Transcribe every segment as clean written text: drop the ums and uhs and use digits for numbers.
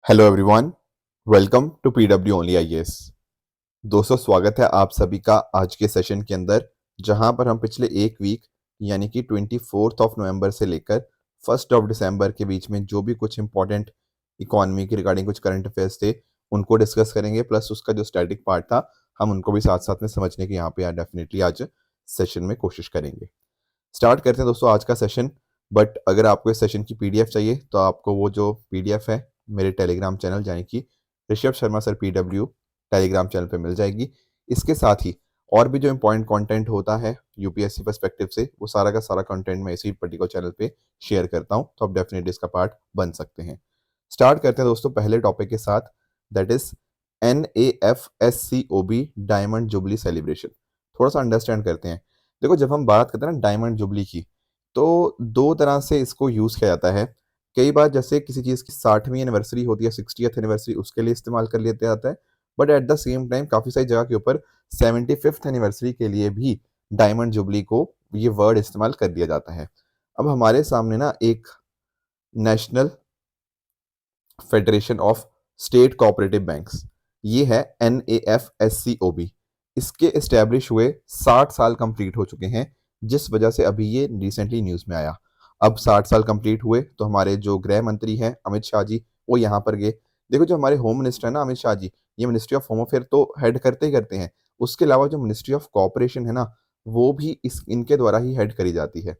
Hello everyone, welcome to PW only IAS. दोस्तों, स्वागत है आप सभी का आज के सेशन के अंदर, जहां पर हम पिछले एक वीक यानी कि 24 नवंबर से लेकर 1 दिसंबर के बीच में जो भी कुछ इंपॉर्टेंट इकोनॉमी के रिगार्डिंग कुछ करंट अफेयर्स थे उनको डिस्कस करेंगे। प्लस उसका जो स्टैटिक पार्ट था हम उनको भी साथ साथ में समझने की यहाँ पे डेफिनेटली आज सेशन में कोशिश करेंगे। स्टार्ट करते हैं दोस्तों आज का सेशन। बट अगर आपको इस सेशन की पीडीएफ चाहिए तो आपको वो जो पीडीएफ है मेरे टेलीग्राम चैनल यानी कि Rishabh Sharma sir PW telegram channel पे मिल जाएगी। इसके साथ ही और भी जो इम्पोर्टेंट कंटेंट होता है यूपीएससी पर्सपेक्टिव से वो सारा का सारा कंटेंट मैं इसी पर्टिकुलर चैनल पे शेयर करता हूँ, तो आप डेफिनेटली इसका पार्ट बन सकते हैं। स्टार्ट करते हैं दोस्तों पहले टॉपिक के साथ, that is NAFSCOB diamond jubilee celebration. थोड़ा सा अंडरस्टैंड करते हैं। देखो, जब हम बात करते हैं ना डायमंड जुबली की, तो दो तरह से इसको यूज़ किया जाता है। कई बार जैसे किसी चीज़ की 60वीं एनिवर्सरी होती है, 60th एनिवर्सरी, उसके लिए इस्तेमाल कर लिया जाता है। But at the same time काफ़ी सारी जगह के ऊपर 75th एनिवर्सरी के लिए भी डायमंड जुबली को ये वर्ड इस्तेमाल कर दिया जाता है। अब हमारे सामने ना एक national federation of state cooperative banks, ये है NAFSCOB। इसके इस्टेब्लिश हुए 60 साल कंप्लीट हो चुके हैं, जिस वजह से अभी ये रिसेंटली न्यूज़ में आया। अब 60 साल कंप्लीट हुए तो हमारे जो गृह मंत्री हैं अमित शाह जी, वो यहाँ पर गए। देखो, जो हमारे होम मिनिस्टर है ना अमित शाह जी, ये मिनिस्ट्री ऑफ होम अफेयर तो हेड करते ही करते हैं। उसके अलावा जो मिनिस्ट्री ऑफ कॉपरेशन है ना, वो भी इनके द्वारा ही हेड करी जाती है।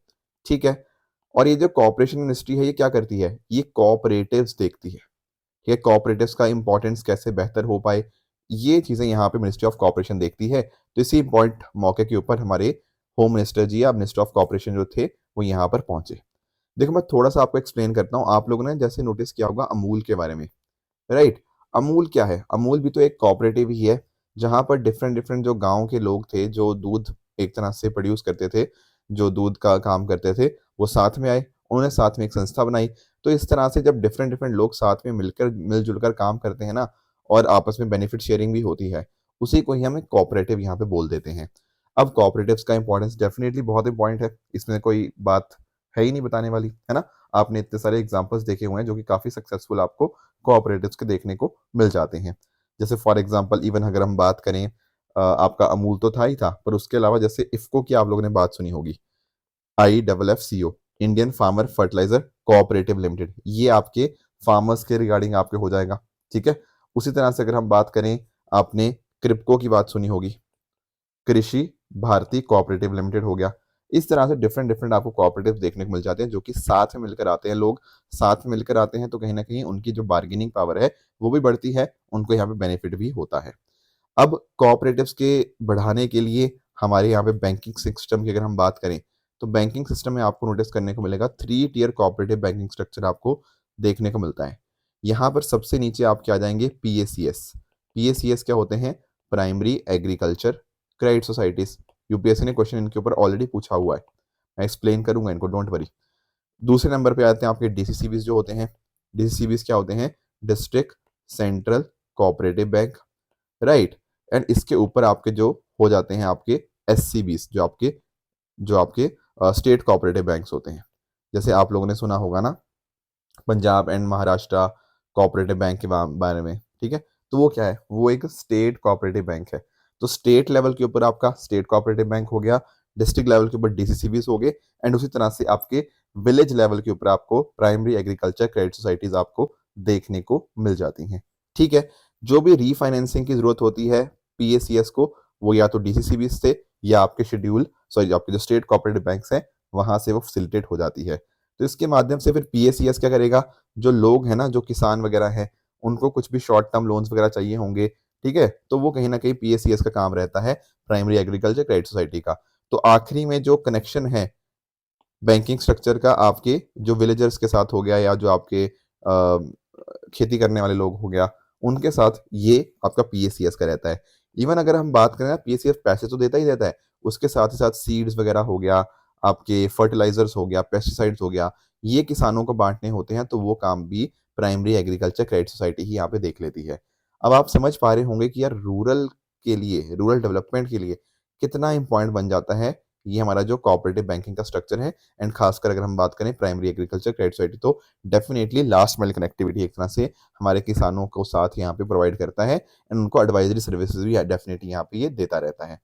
ठीक है। और ये जो कॉपरेशन मिनिस्ट्री है ये क्या करती है, ये कोऑपरेटिव्स देखती है कि कोऑपरेटिव्स का इंपॉर्टेंस कैसे बेहतर हो पाए, ये चीज़ें यहाँ पे मिनिस्ट्री ऑफ कॉपरेशन देखती है। तो इसी इम्पॉर्टेंट मौके के ऊपर हमारे होम मिनिस्टर जी या मिनिस्टर ऑफ कॉपरेशन जो थे वो यहाँ पर पहुंचे। देखो, मैं थोड़ा सा आपको एक्सप्लेन करता हूँ। आप लोगों ने जैसे नोटिस किया होगा अमूल के बारे में, राइट? अमूल क्या है? अमूल भी तो एक कोऑपरेटिव ही है, जहाँ पर डिफरेंट डिफरेंट जो गांव के लोग थे जो दूध एक तरह से प्रोड्यूस करते थे, जो दूध का काम करते थे, वो साथ में आए, उन्होंने साथ में एक संस्था बनाई। तो इस तरह से जब डिफरेंट डिफरेंट लोग साथ में मिलकर मिलजुल कर काम करते हैं ना, और आपस में बेनिफिट शेयरिंग भी होती है, उसी को ही हम एक कोऑपरेटिव यहाँ पे बोल देते हैं। अब कोऑपरेटिव्स का इंपॉर्टेंस डेफिनेटली बहुत इंपॉर्टेंट है, इसमें कोई बात है ही नहीं बताने वाली, है ना? आपने इतने सारे एग्जाम्पल्स देखे हुए हैं जो कि काफ़ी सक्सेसफुल आपको कोऑपरेटिव्स के देखने को मिल जाते हैं। जैसे फॉर एग्जांपल इवन अगर हम बात करें, आपका अमूल तो था ही था, पर उसके अलावा जैसे इफ्को की आप लोगों ने बात सुनी होगी, IFFCO, Indian farmer fertiliser cooperative limited, ये आपके फार्मर्स के रिगार्डिंग आपके हो जाएगा। ठीक है। उसी तरह से अगर हम बात करें, आपने क्रिप्को की बात सुनी होगी, कृषि भारती कोऑपरेटिव लिमिटेड हो गया। इस तरह से डिफरेंट डिफरेंट आपको कोऑपरेटिव देखने को मिल जाते हैं जो कि साथ में मिलकर आते हैं। लोग साथ में मिलकर आते हैं तो कहीं ना कहीं उनकी जो बार्गेनिंग पावर है वो भी बढ़ती है, उनको यहाँ पे बेनिफिट भी होता है। अब कोऑपरेटिव्स के बढ़ाने के लिए हमारे यहाँ पे बैंकिंग सिस्टम की अगर हम बात करें, तो बैंकिंग सिस्टम में आपको नोटिस करने को मिलेगा 3 टियर कोऑपरेटिव बैंकिंग स्ट्रक्चर आपको देखने को मिलता है। यहाँ पर सबसे नीचे आपके आ जाएंगे PACS। PACS क्या होते हैं? Primary agriculture credit societies. UPSC ने क्वेश्चन इनके ऊपर ऑलरेडी पूछा हुआ है, मैं एक्सप्लेन करूंगा इनको, डोंट वरी। दूसरे नंबर पे आते हैं आपके DCCBs जो होते हैं। DCCBs क्या होते हैं? District central cooperative bank, right. And इसके ऊपर आपके जो हो जाते हैं आपके SCBs, जो आपके स्टेट कोऑपरेटिव बैंक्स होते हैं। जैसे आप लोगों ने सुना होगा ना Punjab and Maharashtra cooperative bank के बारे में, ठीक है? तो वो क्या है? वो एक स्टेट कोऑपरेटिव बैंक है। तो स्टेट लेवल के ऊपर आपका स्टेट कोऑपरेटिव बैंक हो गया, डिस्ट्रिक्ट लेवल के ऊपर DCCBs हो गए, एंड उसी तरह से आपके विलेज लेवल के ऊपर आपको प्राइमरी एग्रीकल्चर क्रेडिट सोसाइटीज आपको देखने को मिल जाती हैं। ठीक है। जो भी रीफाइनेंसिंग की जरूरत होती है PACS को, वो या तो DCCBs से या आपके शेड्यूल सॉरी आपके जो स्टेट कोऑपरेटिव बैंक्स हैं वहां से वो फैसिलिटेट हो जाती है। तो इसके माध्यम से फिर PACS क्या करेगा? जो लोग हैं ना, जो किसान वगैरह हैं, उनको कुछ भी शॉर्ट टर्म लोन्स वगैरह चाहिए होंगे, ठीक है, तो वो कहीं ना कहीं PACS का काम रहता है, प्राइमरी एग्रीकल्चर क्रेडिट सोसाइटी का। तो आखिरी में जो कनेक्शन है बैंकिंग स्ट्रक्चर का आपके जो विलेजर्स के साथ हो गया, या जो आपके खेती करने वाले लोग हो गया, उनके साथ ये आपका PACS का रहता है। इवन अगर हम बात करें, PACS पैसे तो देता ही देता है, उसके साथ ही साथ सीड्स वगैरह हो गया, आपके फर्टिलाइजर्स हो गया, पेस्टिसाइड्स हो गया, ये किसानों को बांटने होते हैं, तो वो काम भी प्राइमरी एग्रीकल्चर क्रेडिट सोसाइटी ही यहाँ पे देख लेती है। अब आप समझ पा रहे होंगे कि यार रूरल के लिए, रूरल डेवलपमेंट के लिए कितना इंपॉर्टेंट बन जाता है ये हमारा जो कोऑपरेटिव बैंकिंग का स्ट्रक्चर है। एंड खासकर अगर हम बात करें प्राइमरी एग्रीकल्चर क्रेडिट सोसाइटी, तो डेफिनेटली लास्ट माइल कनेक्टिविटी एक तरह से हमारे किसानों को साथ यहाँ पे प्रोवाइड करता है, एंड उनको एडवाइजरी सर्विसेज भी डेफिनेटली यहाँ पे ये देता रहता है।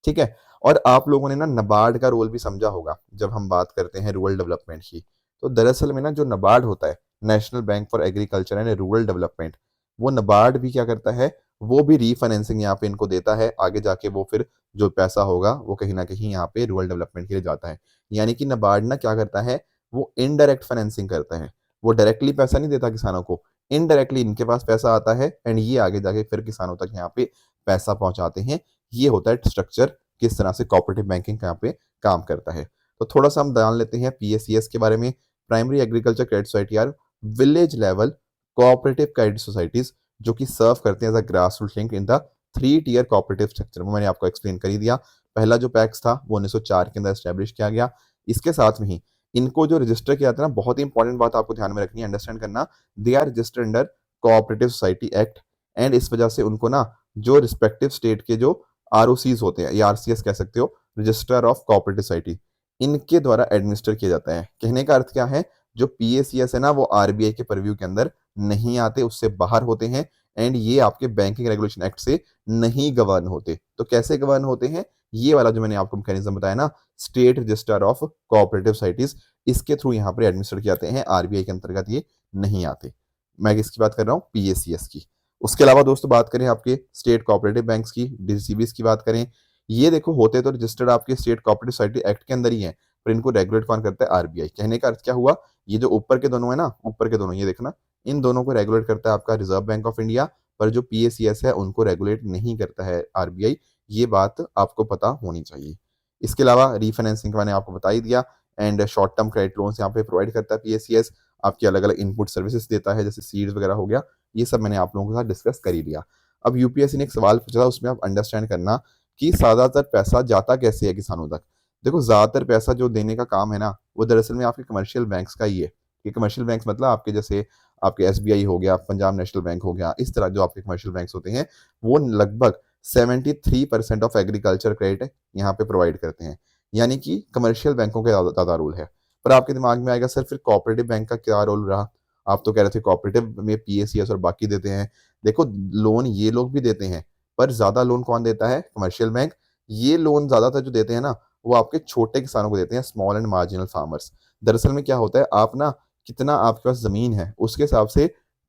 ठीक है। और आप लोगों ने ना नबार्ड का रोल भी समझा होगा जब हम बात करते हैं रूरल डेवलपमेंट की। तो दरअसल में ना जो नबार्ड होता है, national bank for agriculture and rural development, वो नबार्ड भी क्या करता है, वो भी रीफाइनेंसिंग यहाँ पे इनको देता है। आगे जाके वो फिर जो पैसा होगा वो कहीं ना कहीं यहाँ पे रूरल डेवलपमेंट के लिए जाता है। यानी कि नबार्ड ना क्या करता है, वो इनडायरेक्ट फाइनेंसिंग करता है। वो डायरेक्टली पैसा नहीं देता किसानों को, इनडायरेक्टली इनके पास पैसा आता है एंड ये आगे जाके फिर किसानों तक यहाँ पे पैसा पहुंचाते हैं। ये होता है स्ट्रक्चर, किस तरह से कोऑपरेटिव बैंकिंग यहाँ पे काम करता है। तो थोड़ा सा हम जान लेते हैं पीएसीएस के बारे में। Primary agriculture credit society or village level cooperative credit societies जो कि सर्व करते हैं as a grass root link in the 3 tier cooperative structure. वो मैंने आपको एक्सप्लेन कर ही दिया। पहला जो पैक्स था वो 1904 के अंदर एस्टेब्लिश किया गया। इसके साथ में ही इनको जो रजिस्टर किया था ना, बहुत ही इंपॉर्टेंट बात आपको ध्यान में रखनी है, अंडरस्टैंड करना, they are registered under cooperative society act. And इस वजह से उनको ना जो रिस्पेक्टिव स्टेट के जो आरओसीज होते हैं या आरसीएस कह सकते हो, रजिस्ट्रार ऑफ कोऑपरेटिव सोसाइटी, इनके द्वारा एडमिनिस्टर किया जाता है। कहने का अर्थ क्या है, जो पीएसीएस है ना वो आरबीआई के परव्यू के अंदर नहीं आते, उससे बाहर होते हैं। एंड ये आपके बैंकिंग रेगुलेशन एक्ट से नहीं गवर्न होते। तो कैसे गवर्न होते हैं, ये वाला जो मैंने आपको मैकेनिज्म बताया ना, state register of cooperative societies, इसके थ्रू यहाँ पर एडमिनिस्टर किए जाते हैं। आरबीआई के अंतर्गत ये नहीं आते। मैं किसकी बात कर रहा हूँ, पीएसीएस की। उसके अलावा दोस्तों बात करें आपके स्टेट कोऑपरेटिव बैंक्स की, डीसीबीस की बात करें, ये देखो होते तो रजिस्टर्ड आपके स्टेट कोऑपरेटिव सोसाइटी एक्ट के अंदर ही है, पर इनको रेगुलेट कौन करता है, आरबीआई। कहने का अर्थ क्या हुआ, ये जो ऊपर के दोनों है ना, ऊपर के दोनों ये देखना, इन दोनों को रेगुलेट करता है आपका रिजर्व बैंक ऑफ इंडिया, पर जो पीएसीएस है उनको रेगुलेट नहीं करता है आरबीआई। ये बात आपको पता होनी चाहिए। इसके अलावा रीफाइनेंसिंग का मैंने आपको बता ही दिया। And short term credit loans यहाँ पे प्रोवाइड करता है पीएसीएस। आपकी अलग अलग इनपुट सर्विसेज देता है, जैसे सीड्स वगैरह हो गया। ये सब मैंने आप लोगों के साथ डिस्कस कर ही लिया। अब यूपीएससी ने एक सवाल पूछा था, उसमें आप अंडरस्टैंड करना कि ज्यादातर पैसा जाता कैसे है किसानों तक। देखो ज्यादातर पैसा जो देने का काम है ना, वो दरअसल में आपके कमर्शियल बैंक्स का ही है। ये कमर्शियल बैंक्स मतलब आपके जैसे आपके एसबीआई हो गया, पंजाब नेशनल बैंक हो गया, इस तरह जो आपके कमर्शियल बैंक्स होते हैं, वो लगभग 73% ऑफ एग्रीकल्चर क्रेडिट यहाँ पे प्रोवाइड करते हैं। यानी कि कमर्शियल बैंकों का ज्यादा रोल है। पर आपके दिमाग में आएगा, सर फिर कोऑपरेटिव बैंक का क्या रोल रहा। आप तो कह रहे थे कोऑपरेटिव में पीएसीएस और बाकी देते हैं। देखो लोन ये लोग भी देते हैं, पर ज्यादा लोन कौन देता है, कमर्शियल बैंक। ये लोन ज्यादातर जो देते हैं ना, वो आपके छोटे किसानों को देते हैं, स्मॉल एंड मार्जिनल फार्मर्स। दरअसल में क्या होता है, आप ना कितना आपके पास जमीन है उसके हिसाब से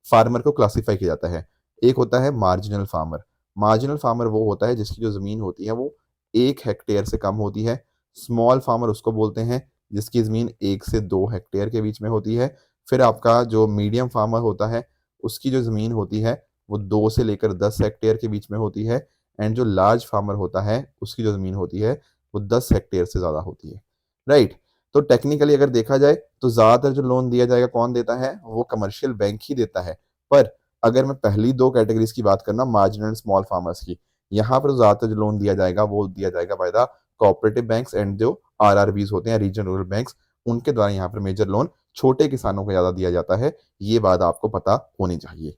फार्मर को क्लासिफाई किया जाता है। एक होता है मार्जिनल फार्मर। मार्जिनल फार्मर वो होता है जिसकी जो जमीन होती है वो 1 हेक्टेयर से कम होती है। स्मॉल फार्मर उसको बोलते हैं जिसकी जमीन 1 से 2 हेक्टेयर के बीच में होती है। फिर आपका जो मीडियम फार्मर होता है, उसकी जो ज़मीन होती है वो 2 से लेकर 10 हेक्टेयर के बीच में होती है। एंड जो लार्ज फार्मर होता है, उसकी जो ज़मीन होती है वो 10 हेक्टेयर से ज़्यादा होती है। राइट। तो टेक्निकली अगर देखा जाए तो ज़्यादातर जो लोन दिया जाएगा कौन देता है, वो कमर्शियल बैंक ही देता है। पर अगर मैं पहली 2 कैटेगरीज की बात करना, मार्जिनल एंड स्मॉल फार्मर्स की, यहाँ पर ज़्यादातर जो लोन दिया जाएगा वो दिया जाएगा by the cooperative banks and जो आरआरबीज होते हैं, रीजनल रूरल बैंक्स, उनके द्वारा यहाँ पर मेजर लोन छोटे किसानों को ज्यादा दिया जाता है। ये बात आपको पता होनी चाहिए।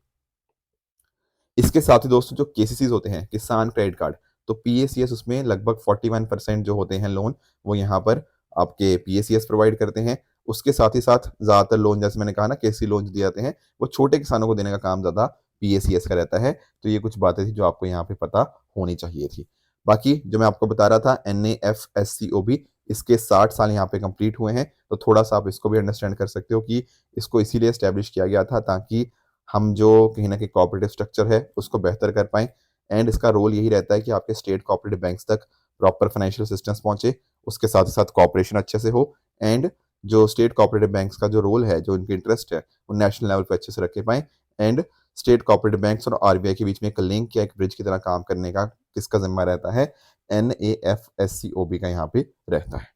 इसके साथ ही दोस्तों जो केसीसीज होते हैं, किसान क्रेडिट कार्ड, तो पीएसीएस उसमें लगभग 41% जो होते हैं लोन, वो यहाँ पर आपके पीएसीएस प्रोवाइड करते हैं। उसके साथ ही साथ ज्यादातर लोन, जैसे मैंने कहा ना, केसी लोन दिए जाते हैं, वो छोटे किसानों को देने का काम ज्यादा पीएसीएस का रहता है। तो ये कुछ बातें थी जो आपको यहाँ पे पता होनी चाहिए थी। बाकी जो मैं आपको बता रहा था, NAFSCOB, इसके 60 साल यहाँ पे कंप्लीट हुए हैं। तो थोड़ा सा आप इसको भी अंडरस्टैंड कर सकते हो कि इसको इसीलिए स्टैब्लिश किया गया था ताकि हम जो कहीं ना कहीं कोऑपरेटिव स्ट्रक्चर है उसको बेहतर कर पाएं। एंड इसका रोल यही रहता है कि आपके स्टेट कोऑपरेटिव बैंक्स तक प्रॉपर फाइनेंशियल असिस्टेंस पहुंचे, उसके साथ ही साथ कोऑपरेशन अच्छे से हो। एंड जो स्टेट कोऑपरेटिव बैंक्स का जो रोल है, जो उनके इंटरेस्ट है, वो नेशनल लेवल पर अच्छे से रखे पाएं। एंड स्टेट कोऑपरेटिव बैंक्स और आरबीआई के बीच में एक लिंक या एक ब्रिज की तरह काम करने का किसका जिम्मा रहता है, NAFSCOB का यहाँ पे रहता है।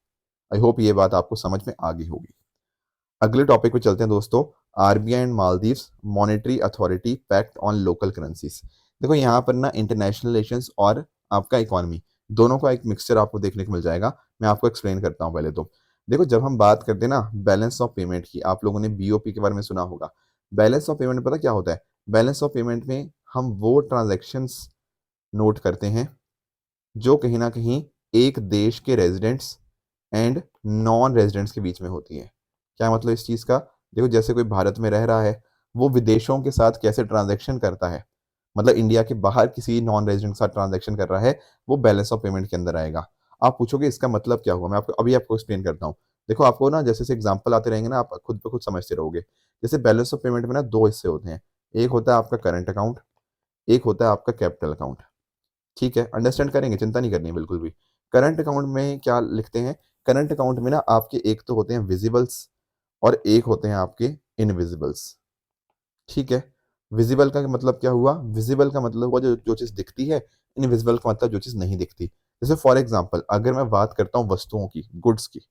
आई होप ये बात आपको समझ में आ गई होगी। अगले टॉपिक पे चलते हैं दोस्तों, RBI and Maldives monetary authority pact on local currencies. देखो यहाँ पर ना इंटरनेशनल रिलेशंस और आपका इकोनॉमी दोनों का एक मिक्सचर आपको देखने को मिल जाएगा। मैं आपको एक्सप्लेन करता हूँ। पहले तो देखो, जब हम बात करते हैं ना बैलेंस ऑफ पेमेंट की, आप लोगों ने बीओपी के बारे में सुना होगा। बैलेंस ऑफ पेमेंट में पता क्या होता है, बैलेंस ऑफ पेमेंट में हम वो ट्रांजेक्शन्स नोट करते हैं जो कहीं ना कहीं एक देश के रेजिडेंट्स एंड नॉन रेजिडेंट्स के बीच में होती है। क्या मतलब इस चीज़ का? देखो जैसे कोई भारत में रह रहा है, वो विदेशों के साथ कैसे ट्रांजैक्शन करता है, मतलब इंडिया के बाहर किसी नॉन रेजिडेंट के साथ ट्रांजैक्शन कर रहा है, वो बैलेंस ऑफ पेमेंट के अंदर आएगा। आप पूछोगे इसका मतलब क्या हुआ? मैं आपको अभी आपको एक्सप्लेन करता हूँ। देखो आपको ना जैसे एग्जांपल आते रहेंगे ना, आप खुद ब खुद समझते रहोगे। जैसे बैलेंस ऑफ पेमेंट में ना 2 हिस्से होते हैं। एक होता है आपका करंट अकाउंट, एक होता है आपका कैपिटल अकाउंट। ठीक है, अंडरस्टैंड करेंगे, चिंता नहीं करनी है बिल्कुल भी। करंट अकाउंट में क्या लिखते हैं? करंट अकाउंट में ना आपके एक तो होते हैं विजिबल्स और एक होते हैं आपके इनविजिबल्स। ठीक है, विजिबल का मतलब क्या हुआ? विजिबल का मतलब हुआ जो जो चीज़ दिखती है, इनविजिबल का मतलब जो चीज़ नहीं दिखती। जैसे फॉर एग्जांपल अगर मैं बात करता हूँ वस्तुओं की, गुड्स की,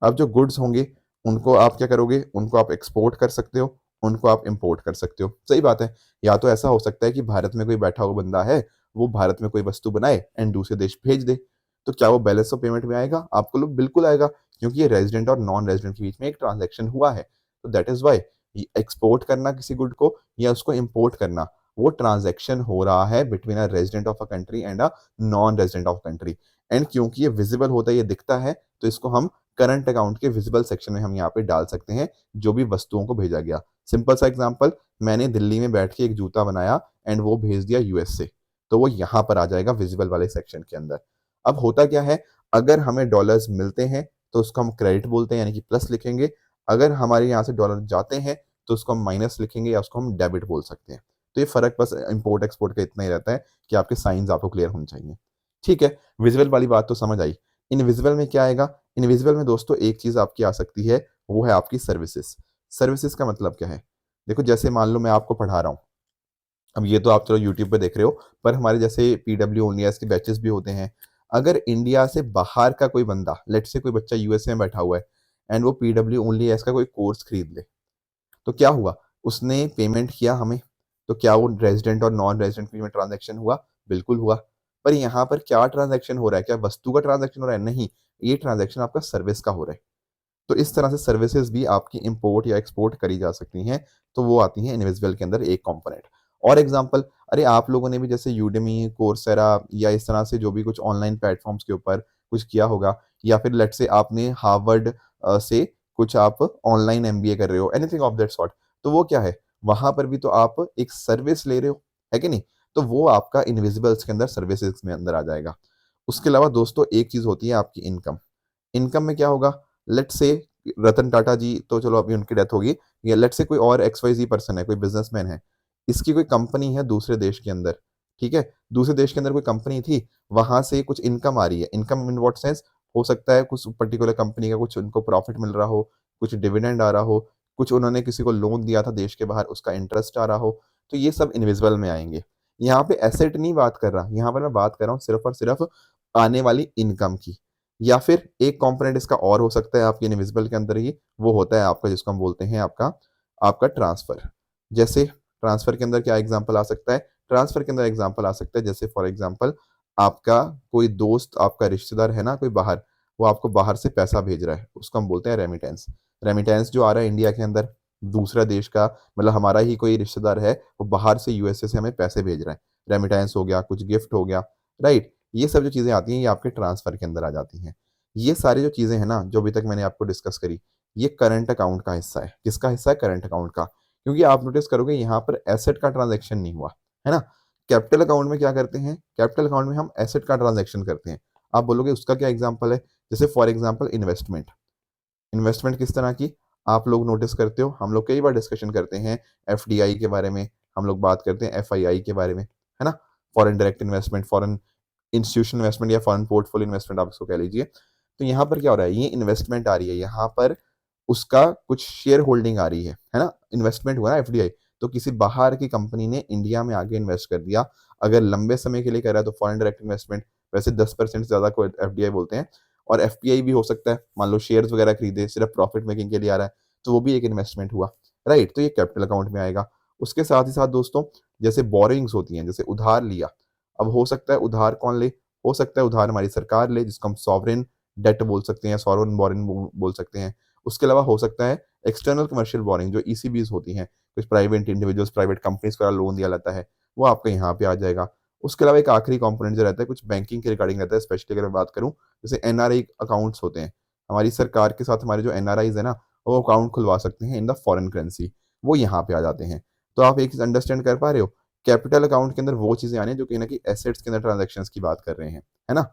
अब जो गुड्स होंगे, उनको आप क्या करोगे? उनको आप एक्सपोर्ट कर सकते हो, उनको आप इम्पोर्ट कर सकते हो। सही बात है। या तो ऐसा हो सकता है कि भारत में कोई बैठा हुआ बंदा है, वो भारत में कोई वस्तु बनाए एंड दूसरे देश भेज दे। तो क्या वो बैलेंस ऑफ पेमेंट में आएगा? आपको लोग बिल्कुल आएगा, क्योंकि ये रेज़िडेंट और नॉन रेज़िडेंट के बीच में एक ट्रांज़ैक्शन हुआ है। तो दैट इज़ व्हाई एक्सपोर्ट करना किसी गुड को या उसको इम्पोर्ट करना, वो ट्रांज़ैक्शन हो रहा है between a resident of a country and a non resident of country. And क्योंकि ये विज़िबल होता है, ये दिखता है, तो इसको हम करंट अकाउंट के विजिबल सेक्शन में हम यहाँ पे डाल सकते हैं, जो भी वस्तुओं को भेजा गया। सिंपल सा एग्जांपल, मैंने दिल्ली में बैठ के एक जूता बनाया एंड वो भेज दिया यूएस से, तो वो यहाँ पर आ जाएगा विजिबल वाले सेक्शन के अंदर। अब होता क्या है, अगर हमें डॉलर्स मिलते हैं तो उसको हम क्रेडिट बोलते हैं, यानी कि प्लस लिखेंगे। अगर हमारे यहाँ से डॉलर जाते हैं तो उसको हम माइनस लिखेंगे या उसको हम डेबिट बोल सकते हैं। तो ये फर्क बस इम्पोर्ट एक्सपोर्ट का इतना ही रहता है कि आपके साइंस आपको क्लियर होने चाहिए। ठीक है, विजुअल वाली बात तो समझ आई। इनविजिबल में क्या आएगा? इनविजिबल में दोस्तों एक चीज़ आपकी आ सकती है, वो है आपकी सर्विसेज। सर्विसेज का मतलब क्या है? देखो जैसे मान लो मैं आपको पढ़ा रहा हूँ, अब ये तो आप चलो यूट्यूब पे देख रहे हो, पर हमारे जैसे पीडब्ल्यू ओनियास के बैचेस भी होते हैं। अगर इंडिया से बाहर का कोई बंदा, लेट्स से कोई बच्चा यूएसए में बैठा हुआ है एंड वो पीडब्ल्यू ओनियास का कोई कोर्स खरीद ले, तो क्या हुआ? उसने पेमेंट किया हमें, तो क्या वो रेज़िडेंट और नॉन रेज़िडेंट के बीच में ट्रांज़ैक्शन हुआ? बिल्कुल हुआ। पर यहाँ पर क्या ट्रांज़ैक्शन हो रहा है? क्या वस्तु का ट्रांज़ैक्शन हो रहा है? नहीं, ये ट्रांज़ैक्शन आपका सर्विस का हो रहा है। तो इस तरह से सर्विसेज़ भी आपकी इम्पोर्ट या एक्सपोर्ट करी जा सकती हैं, तो वो आती हैं इनविजिबल के अंदर एक कंपोनेंट। और एग्ज़ाम्पल, अरे आप लोगों ने भी जैसे यूडेमी, कोर्सेरा या इस तरह से जो भी कुछ ऑनलाइन प्लेटफ़ॉर्म्स के ऊपर कुछ किया होगा, या फिर लेट्स से आपने हार्वर्ड से कुछ आप ऑनलाइन एमबीए कर रहे हो, एनीथिंग ऑफ दैट सॉर्ट। तो वो क्या है? वहाँ पर भी तो आप एक सर्विस ले रहे हो, है कि नहीं? तो वो आपका इनविजिबल्स के अंदर सर्विसेज़ में अंदर आ जाएगा। उसके अलावा दोस्तों एक चीज़ होती है आपकी इनकम। इनकम में क्या होगा? लेट्स से रतन टाटा जी, तो चलो अभी उनकी डेथ होगी, या लेट्स से कोई और एक्स-वाई-ज़ेड पर्सन है, कोई बिज़नेसमैन है। इसकी कोई कंपनी है दूसरे देश के अंदर, ठीक है? दूसरे देश के अंदर कोई कंपनी थी, वहाँ से कुछ इनकम आ रही है। Income in what sense? हो सकता है कुछ पर्टिकुलर कंपनी का कुछ उनको प्रॉफिट मिल रहा हो, कुछ डिविडेंड आ रहा हो, कुछ उन्होंने किसी को लोन दिया था देश के बाहर, उसका इंटरेस्ट आ रहा हो, तो ये सब इनविजिबल में आएँगे। यहाँ पे एसेट नहीं बात कर रहा, यहाँ पर मैं बात कर रहा हूँ सिर्फ़ और सिर्फ़ आने वाली इनकम की। या फिर एक कंपोनेंट इसका और हो सकता है आपके इनविजिबल के अंदर ही, वो होता है आपका जिसको हम बोलते हैं आपका आपका ट्रांसफ़र। जैसे ट्रांसफ़र के अंदर क्या एग्ज़ाम्पल आ सकता है? ट्रांसफ़र के अंदर एग्ज़ाम्पल आ सकता है, जैसे फॉर एग्ज़ाम्पल आपका कोई दोस्त, आपका रिश्तेदार है ना कोई बाहर, वो आपको बाहर से पैसा भेज रहा है, उसको हम बोलते हैं रेमिटेंस। रेमिटेंस जो आ रहा है इंडिया के अंदर, दूसरा देश का, मतलब हमारा ही कोई रिश्तेदार है, वो बाहर से यूएसए से हमें पैसे भेज रहा है। रेमिटेंस हो गया, कुछ गिफ्ट हो गया, राइट? ये सब जो चीज़ें आती हैं, ये आपके ट्रांसफ़र के अंदर आ जाती हैं। ये सारी जो चीज़ें हैं ना, जो अभी तक मैंने आपको डिस्कस करी, ये करंट अकाउंट का हिस्सा है। किसका हिस्सा है? करंट अकाउंट का। क्योंकि आप नोटिस करोगे यहाँ पर एसेट का ट्रांज़ैक्शन नहीं हुआ, है ना? कैपिटल अकाउंट में क्या करते हैं? कैपिटल अकाउंट में हम एसेट का ट्रांज़ैक्शन करते हैं। आप बोलोगे उसका क्या एग्ज़ाम्पल है? जैसे फॉर एग्ज़ाम्पल इन्वेस्टमेंट। इन्वेस्टमेंट किस तरह की? आप लोग नोटिस करते हो, हम लोग कई बार डिस्कशन करते हैं एफडीआई के बारे में, हम लोग बात करते हैं एफआईआई के बारे में, है ना? Foreign direct investment, foreign institutional investment या फंड पोर्टफोलियो इन्वेस्टमेंट आप इसको कह लीजिए। तो यहाँ पर क्या हो रहा है? ये इन्वेस्टमेंट आ रही है, यहाँ पर उसका कुछ शेयर होल्डिंग आ रही है ना? इन्वेस्टमेंट हुआ ना एफडीआई, तो किसी बाहर की कंपनी ने इंडिया में आके इन्वेस्ट कर दिया। अगर लंबे समय के लिए कर रहा है तो फॉरेन डायरेक्ट इन्वेस्टमेंट, वैसे 10% से ज़्यादा को एफडीआई बोलते हैं। और एफपीआई भी हो सकता है, मान लो शेयर्स वगैरह खरीदे, सिर्फ प्रॉफिट मेकिंग के लिए आ रहा है, तो वो भी एक इन्वेस्टमेंट हुआ, राइट? तो ये कैपिटल अकाउंट में आएगा। उसके साथ ही साथ दोस्तों, जैसे बोरोइंग्स होती हैं, जैसे उधार लिया, अब हो सकता है उधार कौन ले? हो सकता है उधार हमारी सरकार ले, जिसको हम सॉवरेन डेट बोल सकते हैं, सॉवरेन बोरिंग बोल सकते हैं। उसके अलावा हो सकता है एक्सटर्नल कमर्शियल बोरिंग, जो ईसीबीज़ होती हैं, कुछ प्राइवेट इंडिविजुअल्स, प्राइवेट कंपनीज़ का लोन दिया जाता है, वो आपका यहाँ पे आ जाएगा। उसके अलावा एक आखिरी कंपोनेंट जो रहता है, कुछ बैंकिंग के रिगार्डिंग रहता है, स्पेशली अगर मैं बात करूँ, जैसे एनआरआई अकाउंट्स होते हैं, हमारी सरकार के साथ हमारे जो एनआरआईज है ना, वो अकाउंट खुलवा सकते हैं इन द फॉरेन करेंसी, वो यहाँ पे आ जाते हैं। तो आप एक चीज़ अंडरस्टैंड कर पा रहे हो, कैपिटल अकाउंट के अंदर वो चीज़ें आनी है जो कहीं ना कहीं एसेट्स के अंदर ट्रांजेक्शन की बात कर रहे हैं, है ना।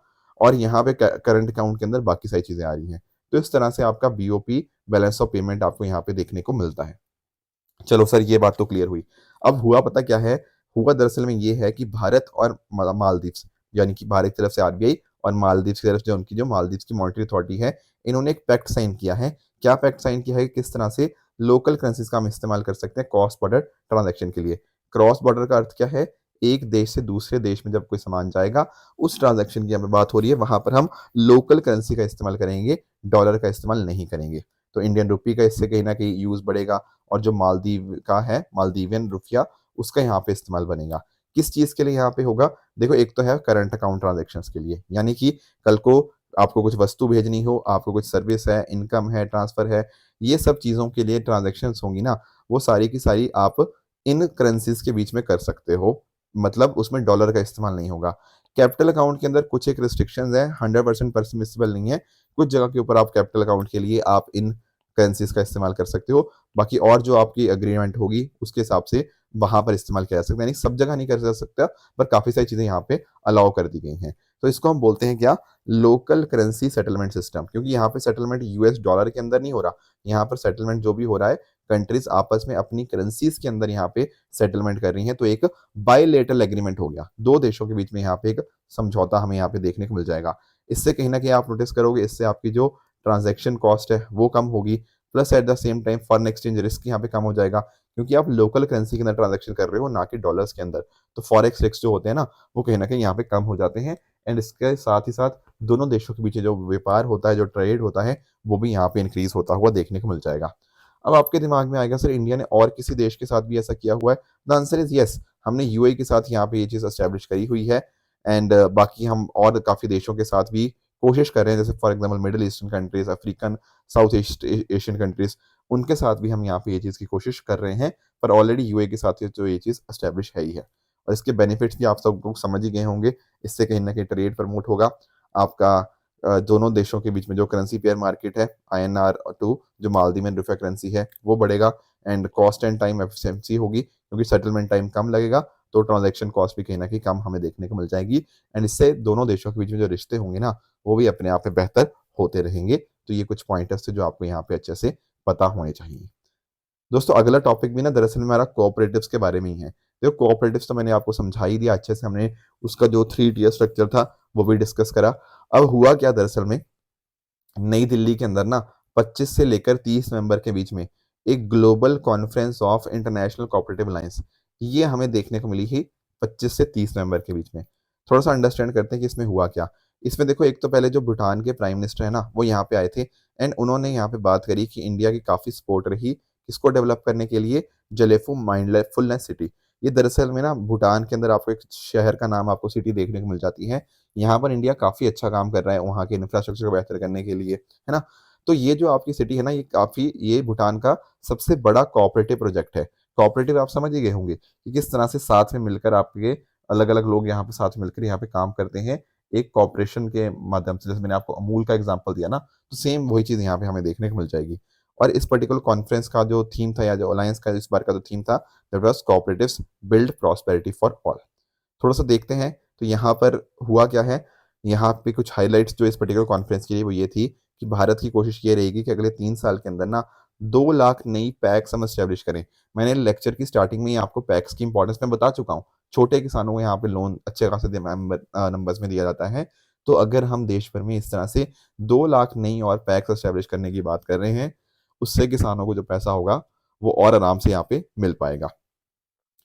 और यहाँ पे करंट अकाउंट के अंदर बाकी सारी चीज़ें आ रही हैं। तो इस तरह से आपका बीओपी, बैलेंस ऑफ पेमेंट, आपको यहाँ पे देखने को मिलता है। चलो सर, ये बात तो क्लियर हुई। अब हुआ पता क्या है, हुआ दरअसल में ये है कि भारत और मालदीव्स, यानी कि भारत की तरफ से आरबीआई और मालदीव्स की तरफ से उनकी जो मालदीव्स की मॉनेटरी अथॉरिटी है, इन्होंने एक पैक्ट साइन किया है। क्या पैक्ट साइन किया है, किस तरह से लोकल करेंसीज का हम इस्तेमाल कर सकते हैं क्रॉस बॉर्डर ट्रांजेक्शन के लिए। क्रॉस बॉर्डर का अर्थ क्या है, एक देश से दूसरे देश में जब कोई सामान जाएगा, उस ट्रांजेक्शन की हमें बात हो रही है, वहां पर हम लोकल करेंसी का इस्तेमाल करेंगे, डॉलर का इस्तेमाल नहीं करेंगे। तो इंडियन रुपी का इससे कहीं ना कहीं यूज बढ़ेगा, और जो मालदीव का है, मालदीवियन रुपया, उसका यहाँ पे इस्तेमाल बनेगा। किस चीज़ के लिए यहाँ पे होगा, देखो एक तो है करंट अकाउंट ट्रांजेक्शन्स के लिए, यानी कि कल को आपको कुछ वस्तु भेजनी हो, आपको कुछ सर्विस है, इनकम है, ट्रांसफर है, ये सब चीज़ों के लिए ट्रांजेक्शन्स होंगी ना, वो सारी की सारी आप इन करेंसीज के बीच में कर सकते हो, मतलब उसमें डॉलर का इस्तेमाल नहीं होगा। कैपिटल अकाउंट के अंदर कुछ एक रिस्ट्रिक्शंस हैं, 100% परमिसिबल नहीं है। कुछ जगह के ऊपर आप कैपिटल अकाउंट के लिए आप इन करेंसीज का इस्तेमाल कर सकते हो, बाकी और जो आपकी एग्रीमेंट होगी उसके हिसाब से वहां पर इस्तेमाल किया जा सकता है, यानी सब जगह नहीं कर जा सकता, पर काफी सारी चीजें यहाँ पे अलाउ कर दी गई हैं। तो इसको हम बोलते हैं क्या, लोकल करेंसी सेटलमेंट सिस्टम, क्योंकि यहाँ पे सेटलमेंट यूएस डॉलर के अंदर नहीं हो रहा, यहाँ पर सेटलमेंट जो भी हो रहा है, कंट्रीज आपस में अपनी करेंसीज के अंदर यहाँ पे सेटलमेंट कर रही हैं। तो एक बायलेटरल एग्रीमेंट हो गया, दो देशों के बीच में यहाँ पे एक समझौता हमें यहाँ पे देखने को मिल जाएगा। इससे कहीं ना कहीं आप नोटिस करोगे, इससे आपकी जो ट्रांजैक्शन कॉस्ट है वो कम होगी, plus at the same time foreign exchange risk यहाँ पे कम हो जाएगा, क्योंकि आप लोकल करेंसी के अंदर ट्रांजैक्शन कर रहे हो, ना कि डॉलर्स के अंदर। तो फॉरेक्स रिस्क जो होते हैं ना, वो कहीं ना कहीं यहाँ पे कम हो जाते हैं। एंड इसके साथ ही साथ दोनों देशों के बीच जो व्यापार होता है, जो ट्रेड होता है, वो भी यहाँ पे इंक्रीज होता हुआ देखने को मिल जाएगा। अब आपके दिमाग में आएगा, सर इंडिया ने और किसी देश के साथ भी ऐसा किया हुआ है? द आंसर इज यस, हमने यूएई के साथ यहाँ पे ये चीज़ एस्टेब्लिश करी हुई है। एंड बाकी हम और काफ़ी देशों के साथ भी कोशिश कर रहे हैं, जैसे for example middle eastern countries, African, south east Asian countries, उनके साथ भी हम यहाँ पे ये चीज़ की कोशिश कर रहे हैं। पर ऑलरेडी यूए के साथ जो ये चीज़ एस्टेब्लिश है ही है, और इसके बेनिफिट्स भी आप सब लोग समझ ही गए होंगे। इससे कहीं ना कहीं ट्रेड प्रमोट होगा आपका, दोनों देशों के बीच में जो करेंसी पेयर मार्केट है, आईएनआर टू जो मालदीवियन रुपया करेंसी है, वो बढ़ेगा। And cost and time efficiency होगी, क्योंकि सेटलमेंट टाइम कम लगेगा, तो ट्रांजैक्शन कॉस्ट भी कहीं ना कहीं कम हमें देखने को मिल जाएगी। एंड इससे दोनों देशों के बीच में जो रिश्ते होंगे ना, वो भी अपने आप में बेहतर होते रहेंगे। तो ये कुछ पॉइंटर्स थे जो आपको यहाँ पे अच्छे से पता होने चाहिए। दोस्तों अगला टॉपिक भी ना दरअसल में हमारा कोऑपरेटिव्स के बारे में ही है। देखो कोऑपरेटिव्स तो मैंने आपको समझा ही दिया अच्छे से, हमने उसका जो 3 टियर स्ट्रक्चर था वो भी डिस्कस करा। अब हुआ क्या दरअसल में, नई दिल्ली के अंदर ना 25 से लेकर 30 नवंबर के बीच में एक global conference of international cooperative alliance, ये हमें देखने को मिली ही 25 से 30 नवंबर के बीच में। थोड़ा सा अंडरस्टैंड करते हैं कि इसमें हुआ क्या। इसमें देखो, एक तो पहले जो भूटान के प्राइम मिनिस्टर है ना, वो यहाँ पे आए थे। एंड उन्होंने यहाँ पे बात करी कि इंडिया की काफ़ी सपोर्ट रही इसको डेवलप करने के लिए, जलेफू माइंडफुलनेस सिटी। ये दरअसल में ना भूटान के अंदर आपको एक शहर का नाम, आपको सिटी देखने को मिल जाती है। यहाँ पर इंडिया काफ़ी अच्छा काम कर रहा है वहाँ के इंफ्रास्ट्रक्चर को बेहतर करने के लिए, है ना। तो ये जो आपकी सिटी है ना, ये भूटान का सबसे बड़ा कोऑपरेटिव प्रोजेक्ट है। कोऑपरेटिव आप समझ ही गए होंगे कि किस तरह से साथ में मिलकर आपके अलग अलग लोग यहाँ पे साथ मिलकर यहाँ पे काम करते हैं एक कॉपरेशन के माध्यम से। जैसे मैंने आपको अमूल का एग्जांपल दिया ना, तो सेम वही चीज़ यहाँ पे हमें देखने को मिल जाएगी। और इस पर्टिकुलर कॉन्फ्रेंस का जो थीम था, या जो अलायंस का इस बार का जो थीम था, that was cooperatives build prosperity for all. थोड़ा सा देखते हैं तो यहाँ पर हुआ क्या है। यहाँ पे कुछ हाइलाइट्स जो इस पर्टिकुलर कॉन्फ्रेंस की वो ये थी कि भारत की कोशिश ये रहेगी कि अगले 3 साल के अंदर ना 2 लाख नई पैक्स हम स्टैब्लिश करें। मैंने लेक्चर की स्टार्टिंग में ही आपको पैक्स की इंपॉर्टेंस में बता चुका हूँ। छोटे किसानों को यहाँ पे लोन अच्छे खासे नंबर्स में दिया जाता है। तो अगर हम देश भर में इस तरह से 2 लाख नई और पैक्स स्टैब्लिश करने की बात कर रहे हैं, उससे किसानों को जो पैसा होगा वो और आराम से यहाँ पे मिल पाएगा।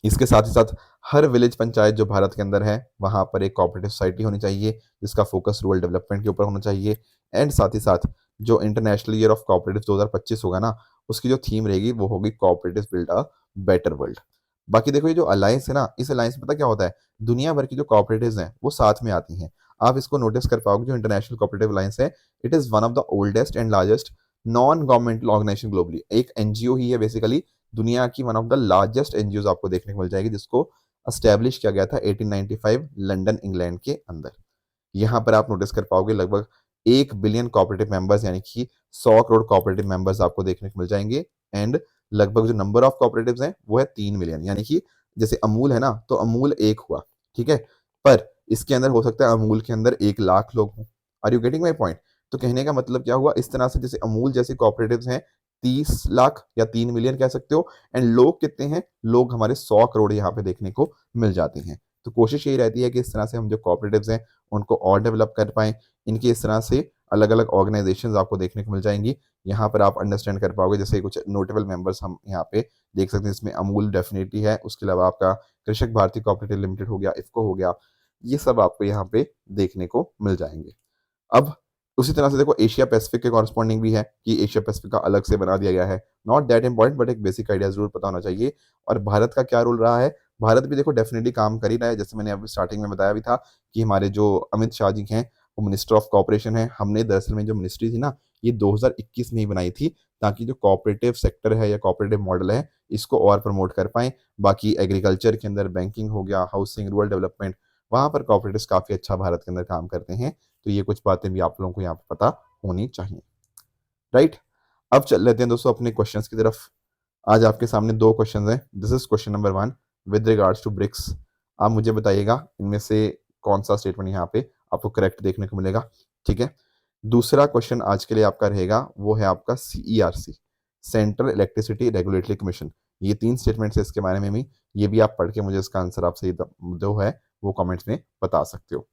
इसके साथ ही साथ हर विलेज पंचायत जो भारत के अंदर है, वहाँ पर एक कोऑपरेटिव सोसाइटी होनी चाहिए, जिसका फोकस रूरल डेवलपमेंट के ऊपर होना चाहिए। एंड साथ ही साथ जो इंटरनेशनल ईयर ऑफ कोऑपरेटिव 2025 होगा ना, उसकी जो थीम रहेगी वो होगी cooperative build a better world. बाकी देखो, ये जो अलायंस है ना, इस अलायंस में पता क्या होता है, दुनिया भर की जो कोऑपरेटिव्स हैं वो साथ में आती हैं। आप इसको नोटिस कर पाओगे, जो इंटरनेशनल कोऑपरेटिव अलायंस है, it is one of the oldest and largest non governmental organisation globally. एक एनजीओ ही है बेसिकली, दुनिया की one of the largest NGO आपको देखने को मिल जाएगी, जिसको एस्टेब्लिश किया गया था 1895 लंदन इंग्लैंड के अंदर। यहाँ पर आप नोटिस कर पाओगे लगभग 1 बिलियन कोऑपरेटिव मेंबर्स यानी कि 100 करोड़ कोऑपरेटिव मेंबर्स आपको देखने को मिल जाएंगे। एंड लगभग जो नंबर ऑफ कोऑपरेटिव्स हैं वो है 3 मिलियन, यानी कि जैसे अमूल है ना, तो अमूल एक हुआ, ठीक है, पर इसके अंदर हो सकता है अमूल के अंदर 1 लाख लोग हों। Are you getting my point? तो कहने का मतलब क्या हुआ, इस तरह से जैसे अमूल जैसे कोऑपरेटिव्स हैं 30 लाख या 3 मिलियन कह सकते हो, एंड लोग कितने हैं, लोग हमारे 100 करोड़ यहाँ पे देखने को मिल जाते हैं। तो कोशिश यही रहती है कि इस तरह से हम जो कोऑपरेटिव्स हैं उनको और डेवलप कर पाएं। इनके इस तरह से अलग अलग ऑर्गेनाइजेशंस आपको देखने को मिल जाएंगी। यहाँ पर आप अंडरस्टैंड कर पाओगे, जैसे कुछ नोटेबल मेंबर्स हम यहाँ पे देख सकते हैं। इसमें अमूल डेफिनेटली है, उसके अलावा आपका कृषक भारती कोऑपरेटिव लिमिटेड हो गया, इफको हो गया, ये सब आपको यहाँ पे देखने को मिल जाएंगे। अब उसी तरह से देखो एशिया पैसिफिक के कॉरस्पॉन्डिंग भी है कि एशिया पैसिफिक का अलग से बना दिया गया है। नॉट दैट इंपॉर्टेंट, बट एक बेसिक आइडिया जरूर पता होना चाहिए। और भारत का क्या रोल रहा है, भारत भी देखो डेफिनेटली काम कर ही रहा है। जैसे मैंने अभी स्टार्टिंग में बताया भी था कि हमारे जो अमित शाह जी हैं वो मिनिस्टर ऑफ कॉपरेशन है। हमने दरअसल में जो मिनिस्ट्री थी ना, ये 2021 में ही बनाई थी, ताकि जो कोऑपरेटिव सेक्टर है या कोऑपरेटिव मॉडल है इसको और प्रमोट कर पाएं। बाकी एग्रीकल्चर के अंदर बैंकिंग हो गया, हाउसिंग, रूरल डेवलपमेंट, वहां पर कोऑपरेटिव्स काफी अच्छा भारत के अंदर काम करते हैं। तो ये कुछ बातें भी आप लोगों को यहाँ पे पता होनी चाहिए, राइट। अब चल लेते हैं दोस्तों अपने क्वेश्चंस की तरफ। आज आपके सामने 2 क्वेश्चंस हैं। This is question number 1 with regards to BRICS. आप मुझे बताइएगा इनमें से कौन सा स्टेटमेंट यहाँ पे आपको करेक्ट देखने को मिलेगा, ठीक है। दूसरा क्वेश्चन आज के लिए आपका रहेगा, वो है आपका CERC, central electricity regulatory commission. ये 3 स्टेटमेंट्स है इसके बारे में भी, ये भी आप पढ़ के मुझे इसका आंसर आप सही जो है वो कमेंट्स में बता सकते हो।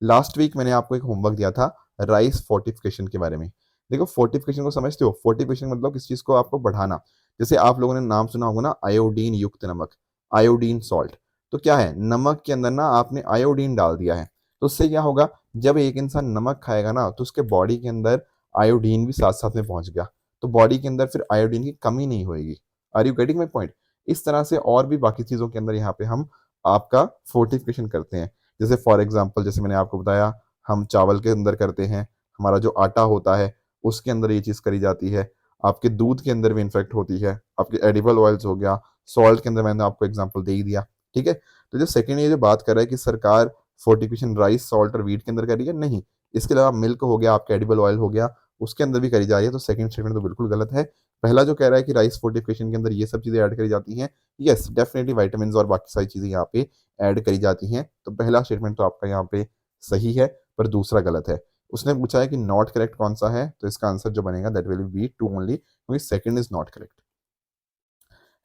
लास्ट वीक मैंने आपको एक होमवर्क दिया था राइस फोर्टिफिकेशन के बारे में। देखो फोर्टिफिकेशन को समझते हो, फोर्टिफिकेशन मतलब किस चीज को आपको बढ़ाना। जैसे आप लोगों ने नाम सुना होगा ना, आयोडीन युक्त नमक, आयोडीन सॉल्ट। तो क्या है, नमक के अंदर ना आपने आयोडीन डाल दिया है, तो उससे क्या होगा, जब एक इंसान नमक खाएगा ना तो उसके बॉडी के अंदर आयोडीन भी साथ साथ में पहुंच गया, तो बॉडी के अंदर फिर आयोडीन की कमी नहीं होगी। Are you getting my point? इस तरह से और भी बाकी चीजों के अंदर यहाँ पे हम आपका फोर्टिफिकेशन करते हैं। जैसे फॉर एग्जाम्पल, जैसे मैंने आपको बताया, हम चावल के अंदर करते हैं, हमारा जो आटा होता है उसके अंदर ये चीज़ करी जाती है, आपके दूध के अंदर भी इन्फेक्ट होती है, आपके एडिबल ऑयल्स हो गया, सॉल्ट के अंदर मैंने आपको एग्जांपल दे ही दिया, ठीक है। तो जो सेकंड ये जो बात कर रहा है कि सरकार फोर्टिफिकेशन राइस, सॉल्ट और वीट के अंदर कर रही है, नहीं, इसके अलावा मिल्क हो गया, आपका एडिबल ऑयल हो गया, उसके अंदर भी करी जा रही है। तो सेकंड स्टेटमेंट तो बिल्कुल गलत है। पहला जो कह रहा है कि राइस फोर्टिफिकेशन के अंदर ये सब चीज़ें ऐड करी जाती हैं, यस डेफिनेटली वाइटामिन और बाकी सारी चीज़ें यहाँ पे ऐड करी जाती हैं। तो पहला स्टेटमेंट तो आपका यहाँ पे सही है, पर दूसरा गलत है। उसने पूछा है कि नॉट करेक्ट कौन सा है, तो इसका आंसर जो बनेगा दैट विल बी 2 ओनली, क्योंकि second is not correct,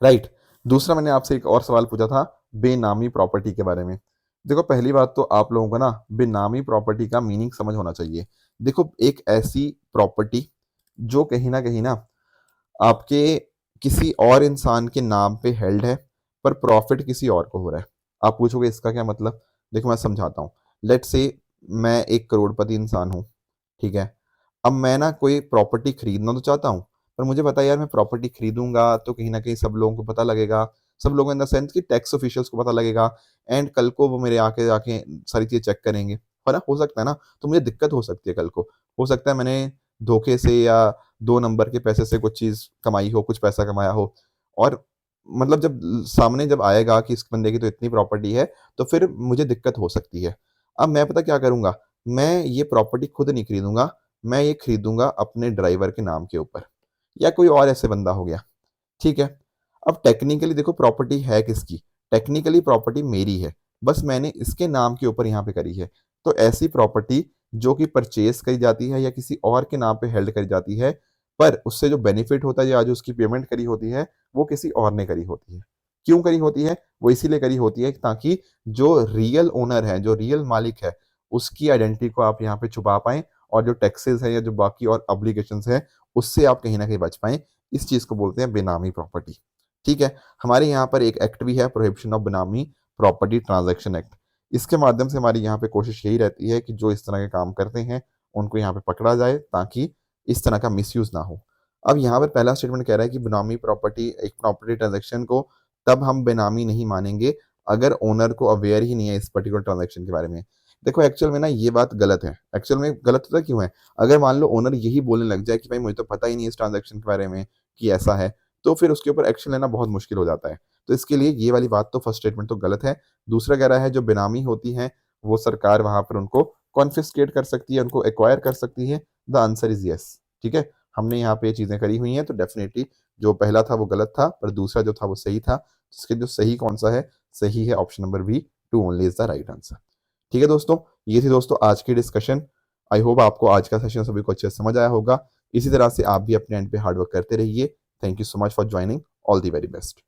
right. दूसरा मैंने आपसे एक और सवाल पूछा था बेनामी प्रॉपर्टी के बारे में। देखो पहली बात तो आप लोगों को ना बेनामी प्रॉपर्टी का मीनिंग समझ होना चाहिए। देखो एक ऐसी प्रॉपर्टी जो कहीं ना आपके किसी और इंसान के नाम पे हेल्ड है, पर प्रॉफिट किसी और को हो रहा है। आप पूछोगे इसका क्या मतलब, देखो मैं समझाता हूँ। लेट से मैं एक करोड़पति इंसान हूँ, ठीक है। अब मैं ना कोई प्रॉपर्टी खरीदना तो चाहता हूँ, पर मुझे पता है यार मैं प्रॉपर्टी खरीदूंगा तो कहीं ना कहीं सब लोगों को पता लगेगा, सब लोगों इन द सेंस कि टैक्स ऑफिशियल्स को पता लगेगा, एंड कल को वो मेरे आके आके सारी चीजें चेक करेंगे, है ना, हो सकता है ना, तो मुझे दिक्कत हो सकती है कल को। हो सकता है मैंने धोखे से या 2 नंबर के पैसे से कुछ चीज कमाई हो, कुछ पैसा कमाया हो, और मतलब जब सामने जब आएगा कि इस बंदे की तो इतनी प्रॉपर्टी है, तो फिर मुझे दिक्कत हो सकती है। अब मैं पता क्या करूंगा, मैं ये प्रॉपर्टी खुद नहीं खरीदूंगा, मैं ये खरीदूंगा अपने ड्राइवर के नाम के ऊपर, या कोई और ऐसे बंदा हो गया, ठीक है। अब टेक्निकली देखो प्रॉपर्टी है किसकी, टेक्निकली प्रॉपर्टी मेरी है, बस मैंने इसके नाम के ऊपर यहाँ पे करी है। तो ऐसी प्रॉपर्टी जो कि परचेज करी जाती है या किसी और के नाम पे हेल्ड करी जाती है, पर उससे जो बेनिफिट होता है या जो उसकी पेमेंट करी होती है वो किसी और ने करी होती है। क्यों करी होती है, वो इसीलिए करी होती है ताकि जो रियल ओनर है, जो रियल मालिक है, उसकी आइडेंटिटी को आप यहाँ पे छुपा पाएं, और जो टैक्सेस है या जो बाकी और ऑब्लिगेशंस है उससे आप कहीं ना कहीं बच पाएं। इस चीज को बोलते हैं बेनामी प्रॉपर्टी, ठीक है। हमारे यहाँ पर एक एक्ट भी है, प्रोहिबिशन ऑफ बेनामी प्रॉपर्टी ट्रांजैक्शन एक्ट। इसके माध्यम से हमारी यहाँ पे कोशिश यही रहती है कि जो इस तरह के काम करते हैं उनको यहाँ पे पकड़ा जाए, ताकि इस तरह का मिसयूज ना हो। अब यहाँ पर पहला स्टेटमेंट कह रहा है कि बेनामी प्रॉपर्टी, एक प्रॉपर्टी ट्रांजैक्शन को तब हम बेनामी नहीं मानेंगे अगर ओनर को अवेयर ही नहीं है इस पर्टिकुलर ट्रांजैक्शन के बारे में। देखो एक्चुअल में ना ये बात गलत है। एक्चुअल में गलत पता क्यों है, अगर मान लो ओनर यही बोलने लग जाए कि भाई मुझे तो पता ही नहीं इस ट्रांजैक्शन के बारे में कि ऐसा है, तो फिर उसके ऊपर एक्शन लेना बहुत मुश्किल हो जाता है। तो इसके लिए ये वाली बात तो फर्स्ट स्टेटमेंट तो गलत है। दूसरा कह रहा है जो बेनामी होती है वो सरकार वहां पर उनको कॉन्फिस्केट कर सकती है, उनको एक्वायर कर सकती है? The answer is yes. ठीक है, हमने यहाँ पे ये चीज़ें करी हुई हैं, तो डेफिनेटली जो पहला था वो गलत था, पर दूसरा जो था वो सही था। जिसके जो सही कौन सा है? सही है option number B, two only is the right answer. ठीक है दोस्तों, ये थी दोस्तों आज की डिस्कशन। आई होप आपको आज का सेशन सभी को अच्छे से समझ आया होगा। इसी तरह से आप भी अपने एंड पे हार्ड वर्क करते रहिए। Thank you so much for joining. All the very best.